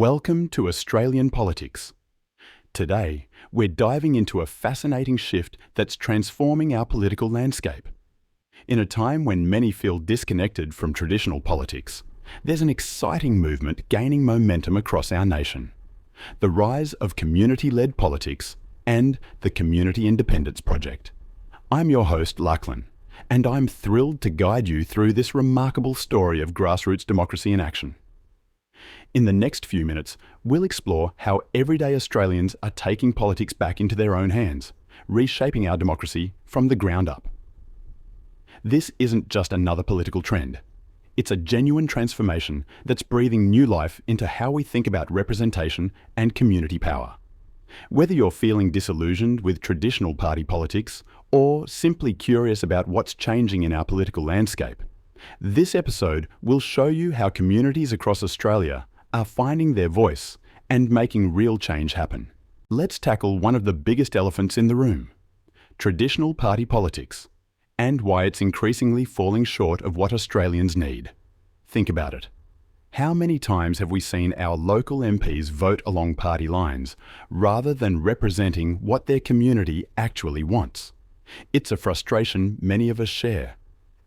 Welcome to Australian politics. Today, we're diving into a fascinating shift that's transforming our political landscape. In a time when many feel disconnected from traditional politics, there's an exciting movement gaining momentum across our nation: the rise of community-led politics and the Community Independence Project. I'm your host, Lachlan, and I'm thrilled to guide you through this remarkable story of grassroots democracy in action. In the next few minutes, we'll explore how everyday Australians are taking politics back into their own hands, reshaping our democracy from the ground up. This isn't just another political trend. It's a genuine transformation that's breathing new life into how we think about representation and community power. Whether you're feeling disillusioned with traditional party politics or simply curious about what's changing in our political landscape, this episode will show you how communities across Australia are finding their voice and making real change happen. Let's tackle one of the biggest elephants in the room: traditional party politics, and why it's increasingly falling short of what Australians need. Think about it. How many times have we seen our local MPs vote along party lines rather than representing what their community actually wants? It's a frustration many of us share,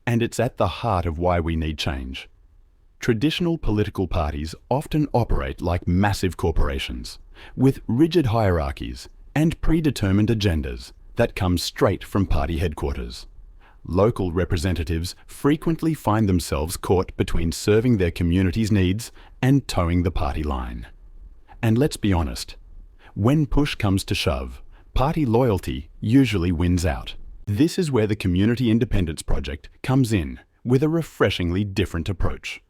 and it's at the heart of why we need change. Traditional political parties often operate like massive corporations, with rigid hierarchies and predetermined agendas that come straight from party headquarters. Local representatives frequently find themselves caught between serving their community's needs and towing the party line. And let's be honest, when push comes to shove, party loyalty usually wins out. This is where the Community Independence Project comes in with a refreshingly different approach.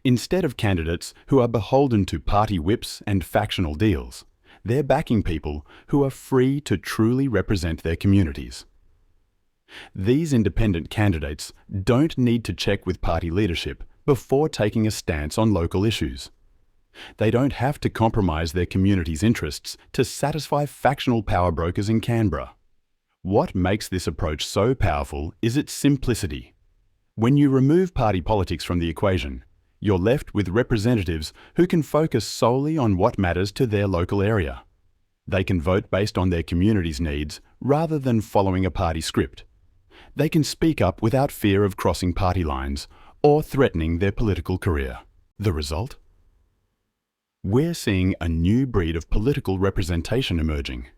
Instead of candidates who are beholden to party whips and factional deals, they're backing people who are free to truly represent their communities. These independent candidates don't need to check with party leadership before taking a stance on local issues. They don't have to compromise their community's interests to satisfy factional power brokers in Canberra. What makes this approach so powerful is its simplicity. When you remove party politics from the equation, you're left with representatives who can focus solely on what matters to their local area. They can vote based on their community's needs rather than following a party script. They can speak up without fear of crossing party lines or threatening their political career. The result? We're seeing a new breed of political representation emerging,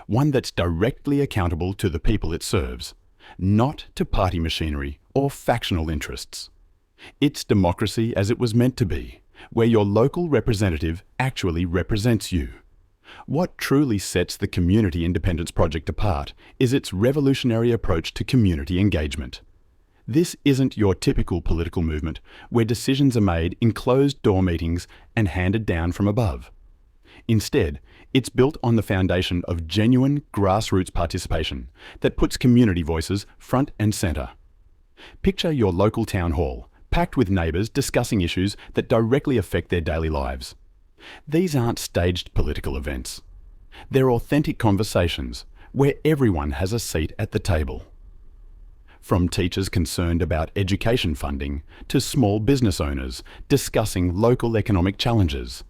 one that's directly accountable to the people it serves, not to party machinery or factional interests. It's democracy as it was meant to be, where your local representative actually represents you. What truly sets the Community Independence Project apart is its revolutionary approach to community engagement. This isn't your typical political movement where decisions are made in closed-door meetings and handed down from above. Instead, it's built on the foundation of genuine grassroots participation that puts community voices front and centre. Picture your local town hall, packed with neighbours discussing issues that directly affect their daily lives. These aren't staged political events. They're authentic conversations where everyone has a seat at the table. From teachers concerned about education funding to small business owners discussing local economic challenges.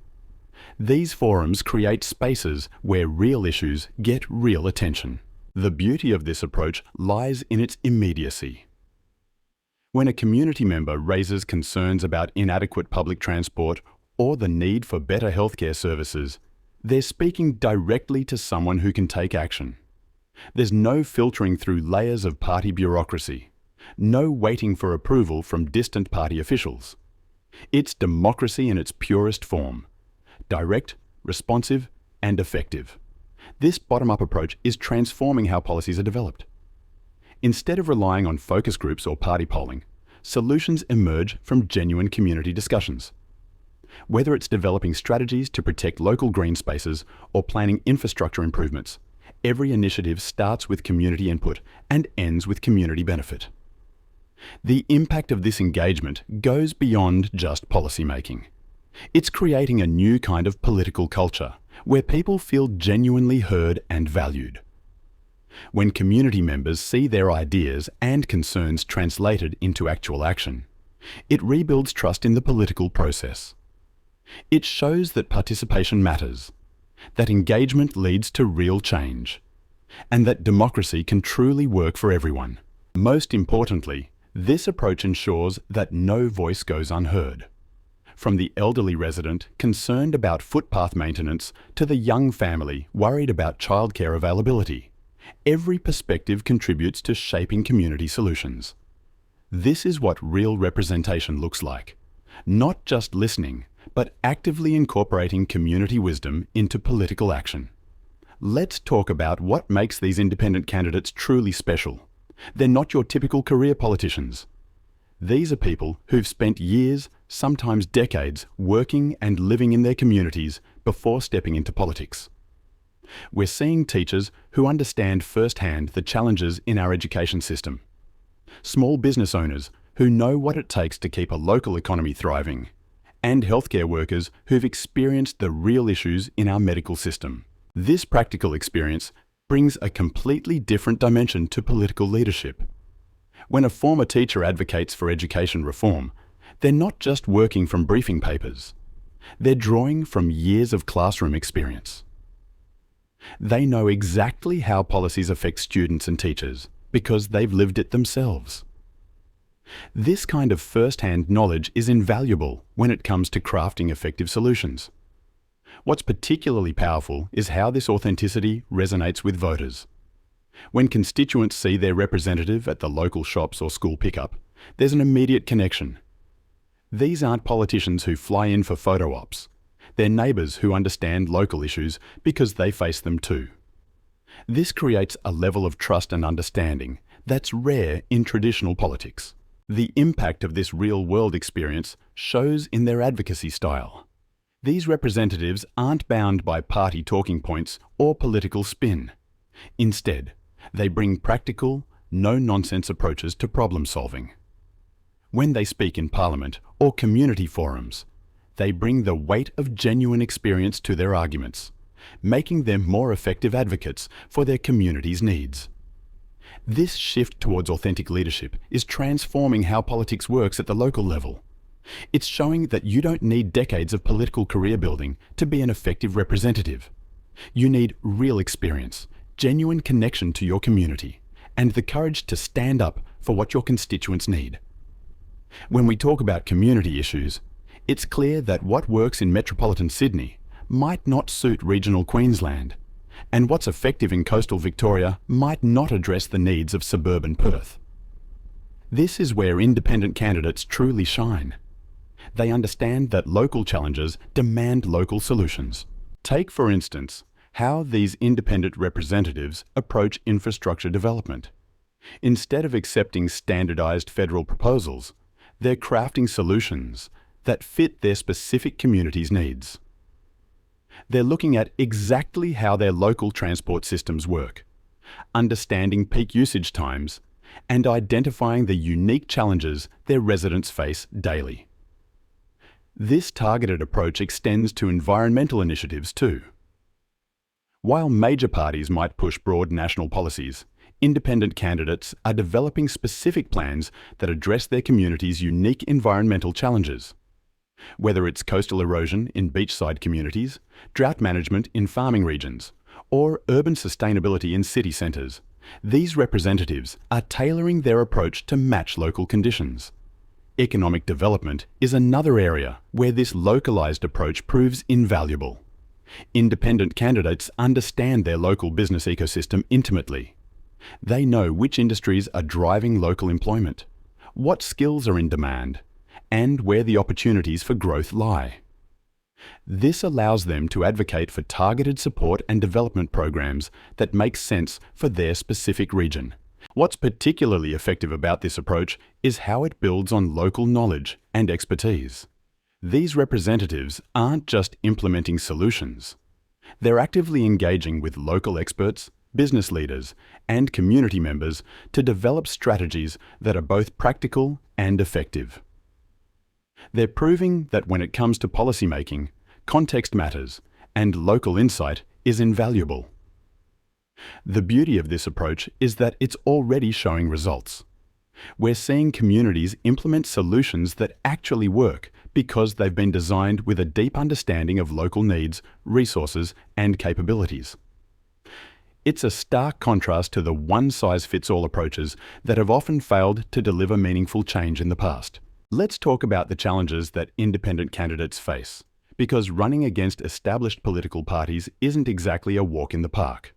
These forums create spaces where real issues get real attention. The beauty of this approach lies in its immediacy. When a community member raises concerns about inadequate public transport or the need for better healthcare services, they're speaking directly to someone who can take action. There's no filtering through layers of party bureaucracy, no waiting for approval from distant party officials. It's democracy in its purest form: direct, responsive, and effective. This bottom-up approach is transforming how policies are developed. Instead of relying on focus groups or party polling, solutions emerge from genuine community discussions. Whether it's developing strategies to protect local green spaces or planning infrastructure improvements, every initiative starts with community input and ends with community benefit. The impact of this engagement goes beyond just policymaking. It's creating a new kind of political culture where people feel genuinely heard and valued. When community members see their ideas and concerns translated into actual action, it rebuilds trust in the political process. It shows that participation matters, that engagement leads to real change, and that democracy can truly work for everyone. Most importantly, this approach ensures that no voice goes unheard. From the elderly resident concerned about footpath maintenance to the young family worried about childcare availability, every perspective contributes to shaping community solutions. This is what real representation looks like. Not just listening, but actively incorporating community wisdom into political action. Let's talk about what makes these independent candidates truly special. They're not your typical career politicians. These are people who've spent years, sometimes decades, working and living in their communities before stepping into politics. We're seeing teachers who understand firsthand the challenges in our education system. Small business owners who know what it takes to keep a local economy thriving, and healthcare workers who've experienced the real issues in our medical system. This practical experience brings a completely different dimension to political leadership. When a former teacher advocates for education reform, they're not just working from briefing papers. They're drawing from years of classroom experience. They know exactly how policies affect students and teachers because they've lived it themselves. This kind of first-hand knowledge is invaluable when it comes to crafting effective solutions. What's particularly powerful is how this authenticity resonates with voters. When constituents see their representative at the local shops or school pickup, there's an immediate connection. These aren't politicians who fly in for photo ops. They're neighbours who understand local issues because they face them too. This creates a level of trust and understanding that's rare in traditional politics. The impact of this real-world experience shows in their advocacy style. These representatives aren't bound by party talking points or political spin. Instead, they bring practical, no-nonsense approaches to problem solving. When they speak in Parliament or community forums, they bring the weight of genuine experience to their arguments, making them more effective advocates for their community's needs. This shift towards authentic leadership is transforming how politics works at the local level. It's showing that you don't need decades of political career building to be an effective representative. You need real experience, genuine connection to your community, and the courage to stand up for what your constituents need. When we talk about community issues, it's clear that what works in metropolitan Sydney might not suit regional Queensland, and what's effective in coastal Victoria might not address the needs of suburban Perth. This is where independent candidates truly shine. They understand that local challenges demand local solutions. Take, for instance, how these independent representatives approach infrastructure development. Instead of accepting standardised federal proposals, they're crafting solutions that fit their specific community's needs. They're looking at exactly how their local transport systems work, understanding peak usage times, and identifying the unique challenges their residents face daily. This targeted approach extends to environmental initiatives too. While major parties might push broad national policies, independent candidates are developing specific plans that address their community's unique environmental challenges. Whether it's coastal erosion in beachside communities, drought management in farming regions, or urban sustainability in city centres, these representatives are tailoring their approach to match local conditions. Economic development is another area where this localised approach proves invaluable. Independent candidates understand their local business ecosystem intimately. They know which industries are driving local employment, what skills are in demand, and where the opportunities for growth lie. This allows them to advocate for targeted support and development programs that make sense for their specific region. What's particularly effective about this approach is how it builds on local knowledge and expertise. These representatives aren't just implementing solutions. They're actively engaging with local experts, business leaders, and community members to develop strategies that are both practical and effective. They're proving that when it comes to policymaking, context matters and local insight is invaluable. The beauty of this approach is that it's already showing results. We're seeing communities implement solutions that actually work because they've been designed with a deep understanding of local needs, resources, and capabilities. It's a stark contrast to the one-size-fits-all approaches that have often failed to deliver meaningful change in the past. Let's talk about the challenges that independent candidates face, because running against established political parties isn't exactly a walk in the park.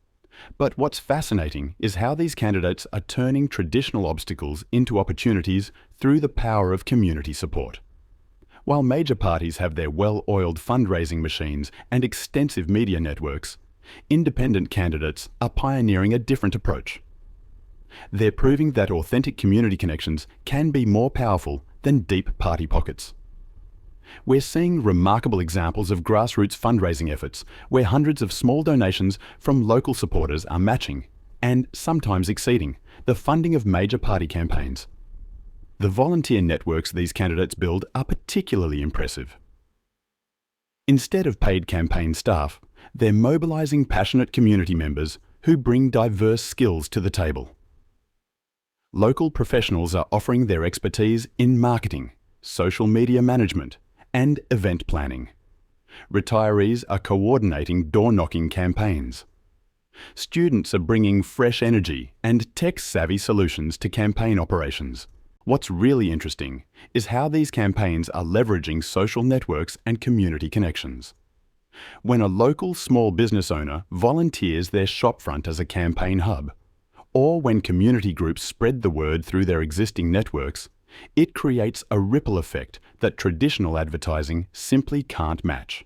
But what's fascinating is how these candidates are turning traditional obstacles into opportunities through the power of community support. While major parties have their well-oiled fundraising machines and extensive media networks, independent candidates are pioneering a different approach. They're proving that authentic community connections can be more powerful than deep party pockets. We're seeing remarkable examples of grassroots fundraising efforts where hundreds of small donations from local supporters are matching, and sometimes exceeding, the funding of major party campaigns. The volunteer networks these candidates build are particularly impressive. Instead of paid campaign staff, they're mobilizing passionate community members who bring diverse skills to the table. Local professionals are offering their expertise in marketing, social media management, and event planning. Retirees are coordinating door-knocking campaigns. Students are bringing fresh energy and tech-savvy solutions to campaign operations. What's really interesting is how these campaigns are leveraging social networks and community connections. When a local small business owner volunteers their shopfront as a campaign hub, or when community groups spread the word through their existing networks, it creates a ripple effect that traditional advertising simply can't match.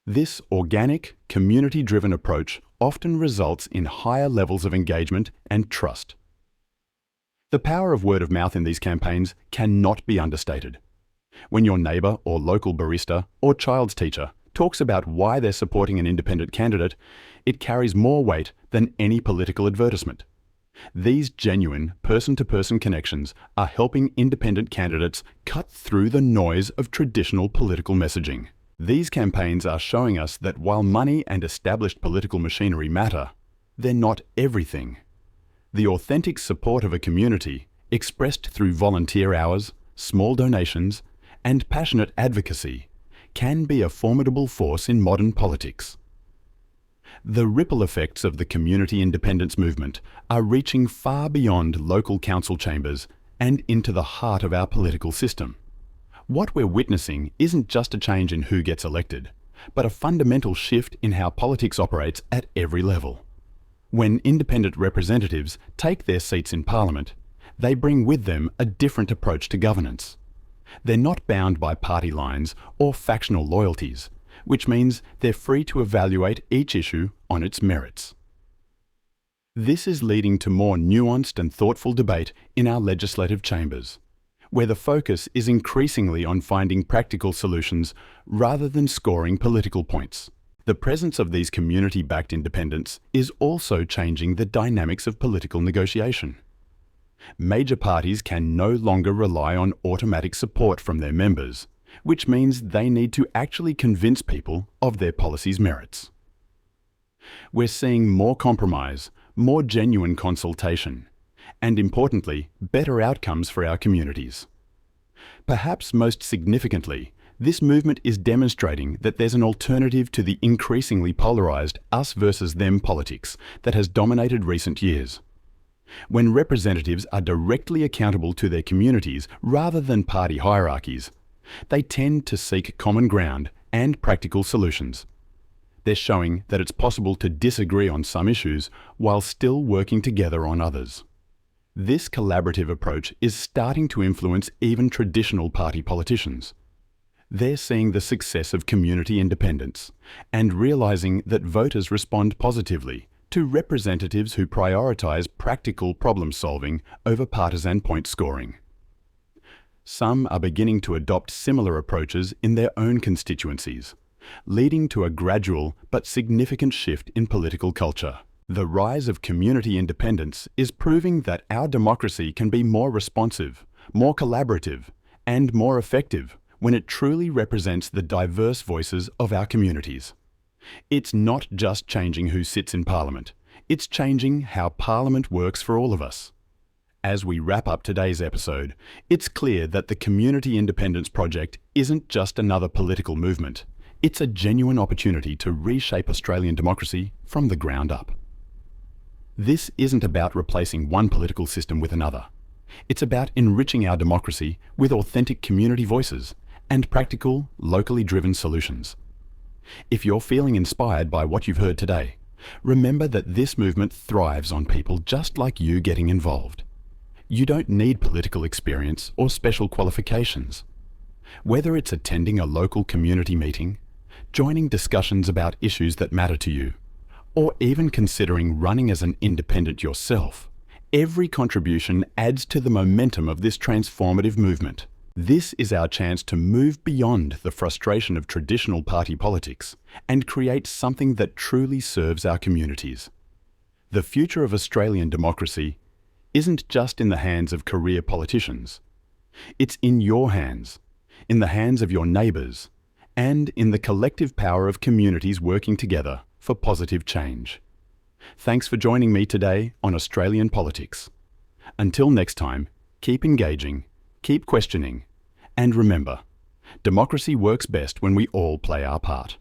This organic, community-driven approach often results in higher levels of engagement and trust. The power of word of mouth in these campaigns cannot be understated. When your neighbour or local barista or child's teacher talks about why they're supporting an independent candidate, it carries more weight than any political advertisement. These genuine person-to-person connections are helping independent candidates cut through the noise of traditional political messaging. These campaigns are showing us that while money and established political machinery matter, they're not everything. The authentic support of a community, expressed through volunteer hours, small donations, and passionate advocacy, can be a formidable force in modern politics. The ripple effects of the community independence movement are reaching far beyond local council chambers and into the heart of our political system. What we're witnessing isn't just a change in who gets elected, but a fundamental shift in how politics operates at every level. When independent representatives take their seats in Parliament, they bring with them a different approach to governance. They're not bound by party lines or factional loyalties, which means they're free to evaluate each issue on its merits. This is leading to more nuanced and thoughtful debate in our legislative chambers, where the focus is increasingly on finding practical solutions rather than scoring political points. The presence of these community-backed independents is also changing the dynamics of political negotiation. Major parties can no longer rely on automatic support from their members, which means they need to actually convince people of their policy's merits. We're seeing more compromise, more genuine consultation, and importantly, better outcomes for our communities. Perhaps most significantly, this movement is demonstrating that there's an alternative to the increasingly polarized us versus them politics that has dominated recent years. When representatives are directly accountable to their communities rather than party hierarchies, they tend to seek common ground and practical solutions. They're showing that it's possible to disagree on some issues while still working together on others. This collaborative approach is starting to influence even traditional party politicians. They're seeing the success of community independence and realizing that voters respond positively to representatives who prioritize practical problem solving over partisan point scoring. Some are beginning to adopt similar approaches in their own constituencies, leading to a gradual but significant shift in political culture. The rise of community independence is proving that our democracy can be more responsive, more collaborative, and more effective when it truly represents the diverse voices of our communities. It's not just changing who sits in Parliament, it's changing how Parliament works for all of us. As we wrap up today's episode, it's clear that the Community Independence Project isn't just another political movement. It's a genuine opportunity to reshape Australian democracy from the ground up. This isn't about replacing one political system with another. It's about enriching our democracy with authentic community voices and practical, locally driven solutions. If you're feeling inspired by what you've heard today, remember that this movement thrives on people just like you getting involved. You don't need political experience or special qualifications. Whether it's attending a local community meeting, joining discussions about issues that matter to you, or even considering running as an independent yourself, every contribution adds to the momentum of this transformative movement. This is our chance to move beyond the frustration of traditional party politics and create something that truly serves our communities. The future of Australian democracy isn't just in the hands of career politicians. It's in your hands, in the hands of your neighbours, and in the collective power of communities working together for positive change. Thanks for joining me today on Australian Politics. Until next time, keep engaging, keep questioning, and remember, democracy works best when we all play our part.